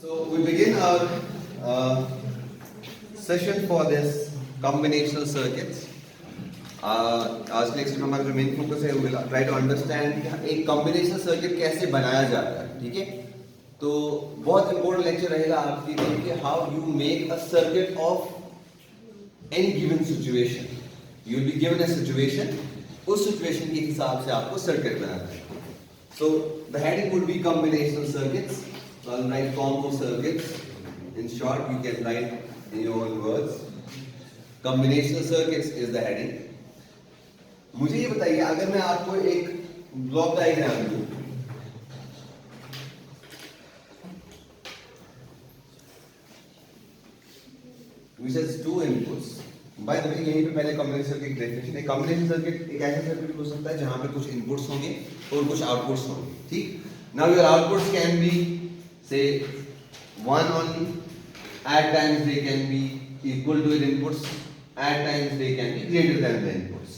So we begin our session for this combinational circuits. आज next में हमारा जो मेन फोकस है, we'll try to understand एक combinational circuit कैसे बनाया जाता है, ठीक है? तो बहुत important lecture रहेगा आपके लिए कि how you make a circuit of any given situation. You will be given a situation, उस situation के हिसाब से आपको circuit बनाना है. So the heading would be combinational circuits. So I'll write combo circuits. In short, you can write in your own words. Combinational circuits is the heading. मुझे ये बताइए, अगर मैं आपको एक ब्लॉक डायग्राम दूं, which has two inputs. By the way, यहीं पे पहले combinational circuit definition है. Combinational circuit एक ऐसा सर्किट हो सकता है जहां पे कुछ इनपुट्स होंगे और कुछ आउटपुट्स होंगे, ठीक? Now your outputs can be say one only. At times they can be equal to the inputs. At times they can be greater than the inputs.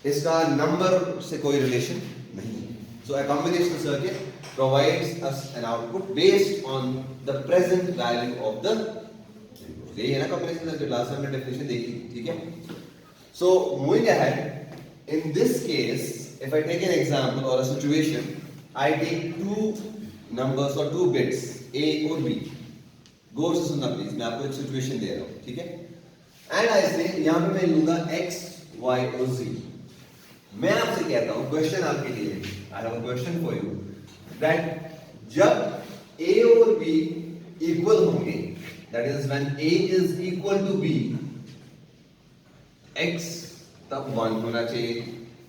इसका नंबर से कोई रिलेशन नहीं है. So a combinational circuit provides us an output based on the present value of the input. यही है ना combinational circuit. Last में definition देखी, ठीक है? So moving ahead, in this case, if I take an example or a situation, I take two numbers or two bits A और B. गौर से सुनना प्लीज, मैं आपको एक सिचुएशन दे रहा हूँ, ठीक है? And I say यहाँ पे मैं लूंगा X, Y और Z. मैं आपसे कहता हूं, क्वेश्चन आपके लिए, I have a question for you, that जब A और B इक्वल होंगे, that is when A is equal to B, X तब 1 होना चाहिए,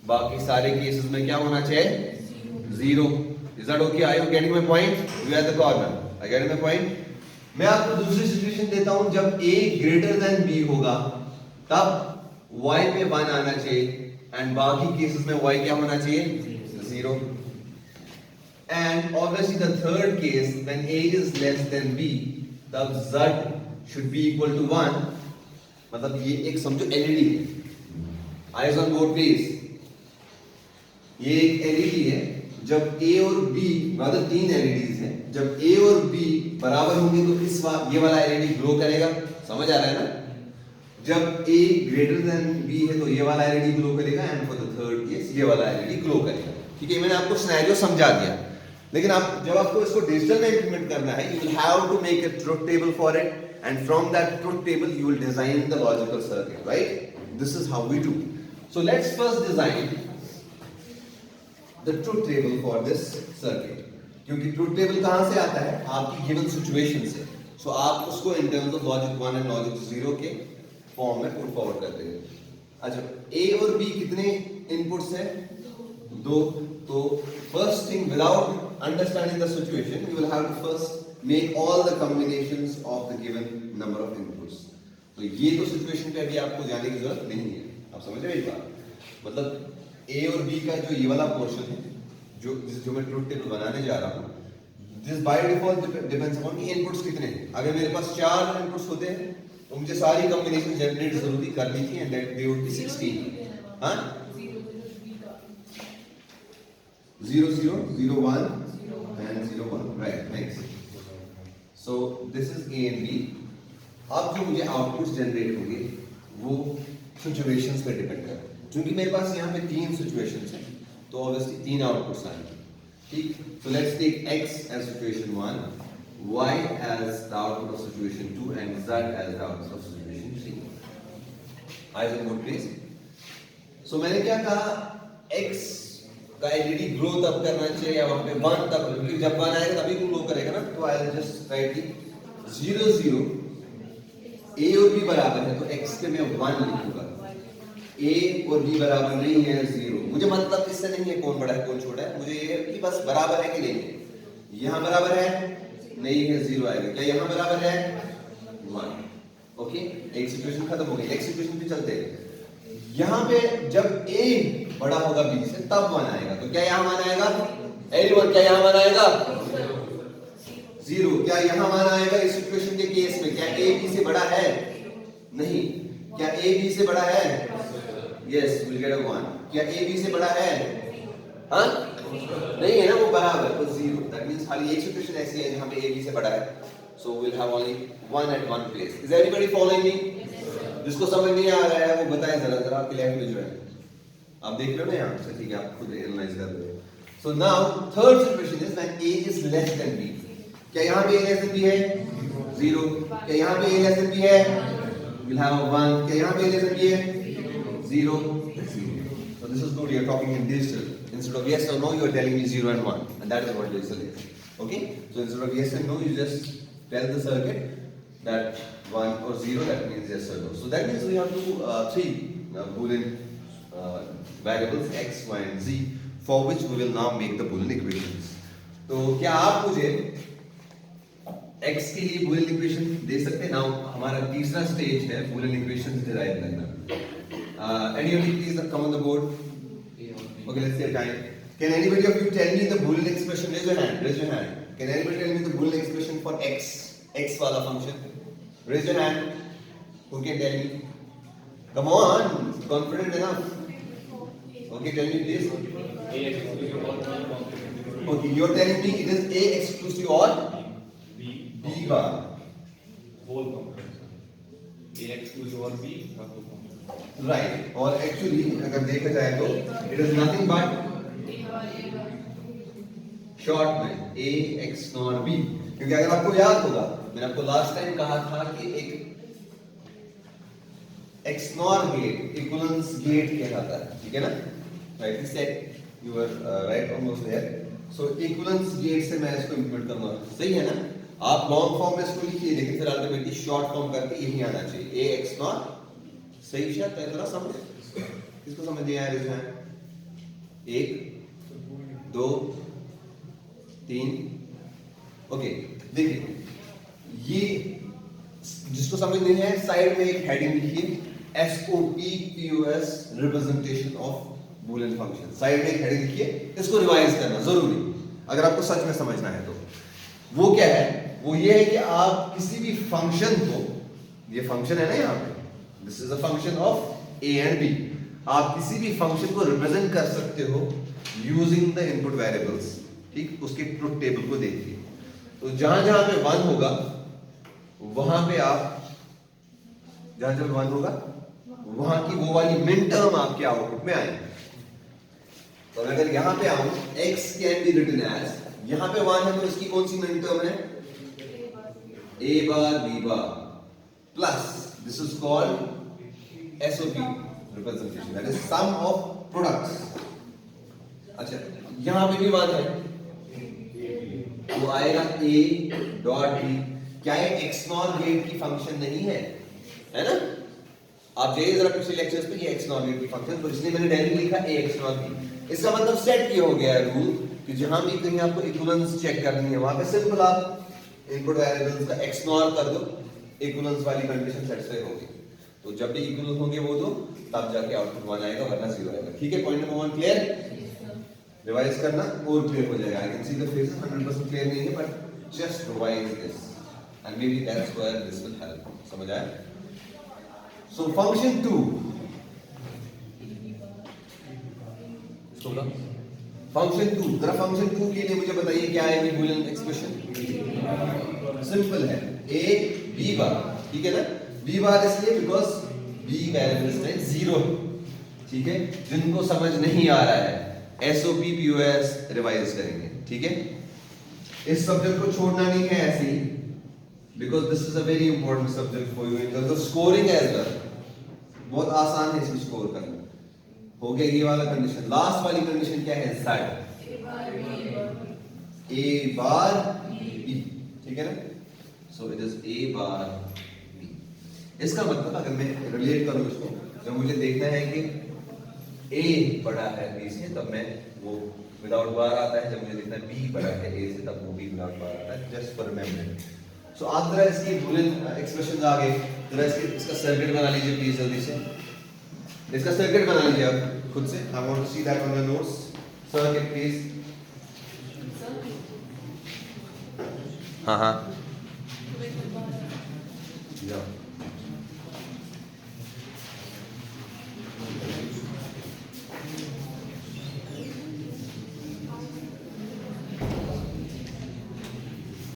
बाकी सारे केसेस में क्या होना चाहिए? 0. Is that okay? Are you getting my point? You are the corner. I get my point. मैं आपको दूसरी सिचुएशन देता हूं, जब A ग्रेटर देन B होगा, तब Y पे 1 आना चाहिए and बाकी केसेस में y क्या होना चाहिए? 0. And obviously the third case, when A is less than B, तब Z should be equal to 1. मतलब ये एक समझो LED है. Eyes on board please. ये एक LED है. जब A और B, मतलब 3 LEDs हैं, जब A और B बराबर होंगे तो इस ये वाला LED ग्लो करेगा. समझ आ रहा है ना? जब A ग्रेटर देन B है तो ये वाला LED ग्लो करेगा, and for the third case ये वाला LED ग्लो करेगा. ठीक है, मैंने आपको सिनेरियो समझा दिया. लेकिन आप जब आपको इसको डिजिटल में इंप्लीमेंट करना है, you will have to make a truth table for it, and from that truth table you will design the logical circuit, right? This is how we do. So let's first design the truth table for this circuit. क्योंकि truth table कहां से आता है? आपकी given situation से. सो आप उसको इन terms of logic 1 and logic 0 के फॉर्म में पुट फॉरवर्ड करते हैं. अच्छा, A और B कितने इनपुट्स हैं? 2. तो first thing, without understanding the situation, you will have to first make all the combinations of the given number of inputs. तो ये तो सिचुएशन पे अभी आपको जाने की जरूरत नहीं है. आप समझ रहे हैं बात? मतलब A और B का जो ये वाला पोर्शन है, जो मैं ट्रुथ टेबल बनाने जा रहा हूँ, this by default depends upon कि इनपुट्स कितने हैं. अगर मेरे पास 4 इनपुट्स होते हैं तो मुझे सारी कॉम्बिनेशन जनरेट जरूरी करनी थी, and that they would be 16. हां, 0 0 0 1 and 0 1, right? Next. So this is A and B. अब जो मुझे आउटपुट्स जनरेट होंगे वो सिचुएशंस पे डिपेंड करते हैं. क्योंकि मेरे पास यहाँ पे 3 सिचुएशंस हैं, तो ऑब्वियसली 3 आउटपुट्स आएंगे. ठीक, so let's take X as situation 1, Y as the output of situation 2, and Z as the output of situation 3. Eyes on board please. So मैंने क्या कहा? X का LED ग्रो तब करना चाहिए या वहाँ पे 1 तब, क्योंकि जब 1 आएगा तभी ग्रो करेगा ना. तो I'll just write 0 0. A और B बराबर है तो X के मैं 1 लिखूंगा. A और B बराबर नहीं है 0. मुझे मतलब इससे नहीं है कौन बड़ा है कौन छोटा है, मुझे ये है कि बस बराबर है कि नहीं है. यहाँ बराबर है नहीं है, 0 आएगा. क्या यहाँ बराबर है? 1. ओके, एक सिचुएशन खत्म हो गई. नेक्स्ट सिचुएशन पे चलते हैं. यहाँ पे जब A बड़ा होगा B से तब 1 आएगा. तो क्या यहाँ 1 आएगा? एनीवन, क्या यहाँ 1 आएगा? 0. क्या यहाँ 1 आएगा इस सिचुएशन के केस में? क्या A B से बड़ा है? नहीं. क्या A B से बड़ा है? Yes, will get a 1. क्या A B से बड़ा है? हाँ, नहीं है ना, वो बराबर है, तो 0, दैट मींस खाली एक सिचुएशन ऐसी है जहां पे a b से बड़ा है, so will have only one at one place. Is anybody following me? जिसको समझ नहीं आ रहा है वो बताएं जरा, जरा आपकी लैंग्वेज में आप देख रहे हो ना यहाँ से, ठीक है, आप खुद एनालाइज कर रहे हो। So now third situation is when a is less than b। क्या यहाँ पे a लेस देन b है? 0। क्या यहाँ पे a लेस देन b है? Will have 1। क्या यहाँ पे a लेस देन b है? 0। So this is good, you are talking in digital. Instead of yes or no, you are telling me 0 and 1, and that is what digital is. Okay? So instead of yes and no, you just tell the circuit that 1 or 0, that means yes or no. So that means we have three Boolean variables x, y and z, for which we will now make the Boolean equations. तो क्या आप मुझे x के लिए Boolean equation दे सकते हैं? Now हमारा तीसरा स्टेज है Boolean equations derive करना. Anybody please come on the board? Okay, let's take time. Can anybody of you tell me the Boolean expression? Raise your hand. Raise your hand. Can anybody tell me the Boolean expression for x? X वाला function. Raise your hand. Who can tell me? Come on. Confident enough. Okay, tell me please. Okay, you're telling me it is a exclusive or b bar. Whole component. A exclusive or b whole component. Right. और actually अगर देखा जाए तो it is nothing but short में a x nor b, क्योंकि अगर आपको याद होगा मैंने आपको लास्ट टाइम कहा था कि एक x nor gate equivalence gate कहलाता है, ठीक है ना? Right set, you are right almost there. So equivalence gate से मैं इसको इंप्लीमेंट करूंगा, सही है ना? आप लॉन्ग फॉर्म में इसको लिखिए, लेकिन फिर अल्टीमेटली शॉर्ट फॉर्म करके यही आना चाहिए, a x nor। सही विषय है, जरा समझ, किसको समझ नहीं आया इसमें? 1 2 3। ओके, देखिए ये जिसको समझ नहीं है साइड में एक हेडिंग लिखिए, SOPPOS representation of Boolean function. Side में एक हेडिंग लिखिए, इसको रिवाइज करना जरूरी अगर आपको सच में समझना है तो। वो क्या है? वो ये है कि आप किसी भी फंक्शन को, ये फंक्शन है ना यहाँ पे, this is a function of a and b, आप किसी भी फंक्शन को रिप्रेजेंट कर सकते हो यूजिंग द इनपुट वेरिएबल्स, ठीक? उसके ट्रुथ टेबल को देखिए, तो जहां जहां पे 1 होगा वहां पे आप, जहां जहां 1 होगा वहां की वो वाली मिन टर्म आपके आउटपुट में आएगी। तो अगर यहां पे आऊं, x can be written as, यहां पे 1 है तो इसकी कौन सी मिन टर्म है? a bar b bar plus, this is called SOP representation, that is sum of products. अच्छा, यहां पे भी 1 है, वो आएगा a डॉट b। क्या ये x नॉर गेट की फंक्शन नहीं है? है ना? आप जाइए जरा पिछले लेक्चर्स पे, ये x नॉर गेट की फंक्शन, तो इसलिए मैंने डायरेक्ट लिखा a x नॉर b। इसका मतलब सेट ये हो गया है रूल कि जहां भी कहीं आपको इक्विवेलेंस चेक करनी है वहां पे सिंपल आप इनपुट वेरिएबल्स का x नॉर कर दो, इक्विवेलेंस वाली कंडीशन सेटिस्फाई होगी। तो जब भी इक्विवेलेंस होंगे वो दो, तब जाके आउटपुट 1 आएगा, वरना 0 आएगा। ठीक है, पॉइंट नंबर 1 क्लियर? रिवाइज करना और क्लियर हो जाएगा। I can see the faces 100% clear नहीं है, but just revise this and may be that's where this will help. समझ आया? सो फंक्शन 2, फंक्शन 2, जरा फंक्शन 2 के लिए मुझे बताइए क्या है ये बूलियन एक्सप्रेशन? सिंपल है, a b बार, ठीक है ना? b बार इसलिए बिकॉज़ b वेरिएबल में 0, ठीक है? जिनको समझ नहीं आ रहा है SOPPOS रिवाइज करेंगे, ठीक है? इस सब्जेक्ट को छोड़ना नहीं है ऐसे ही, because this is a very important subject for you in terms of scoring as well. बहुत आसान है इसको स्कोर करना। हो गया ये वाला कंडीशन। लास्ट वाली कंडीशन क्या है? Z a बार b, ठीक है ना? So it is a bar b। इसका मतलब अगर मैं रिलेट करूं इसको, जब मुझे देखना है कि a बड़ा है b से, तब मैं वो विदाउट बार आता है। जब मुझे देखना है b बड़ा है a से, तब वो b विदाउट बार आता है। Just for remembering. सो आप जरा इसकी बूलियन एक्सप्रेशंस आ गए, जरा इसका सर्किट बना लीजिए प्लीज जल्दी से। इसका सर्किट बना लीजिए आप खुद से। I want to see that on your notes. Circuit please. हाँ हाँ, जाओ।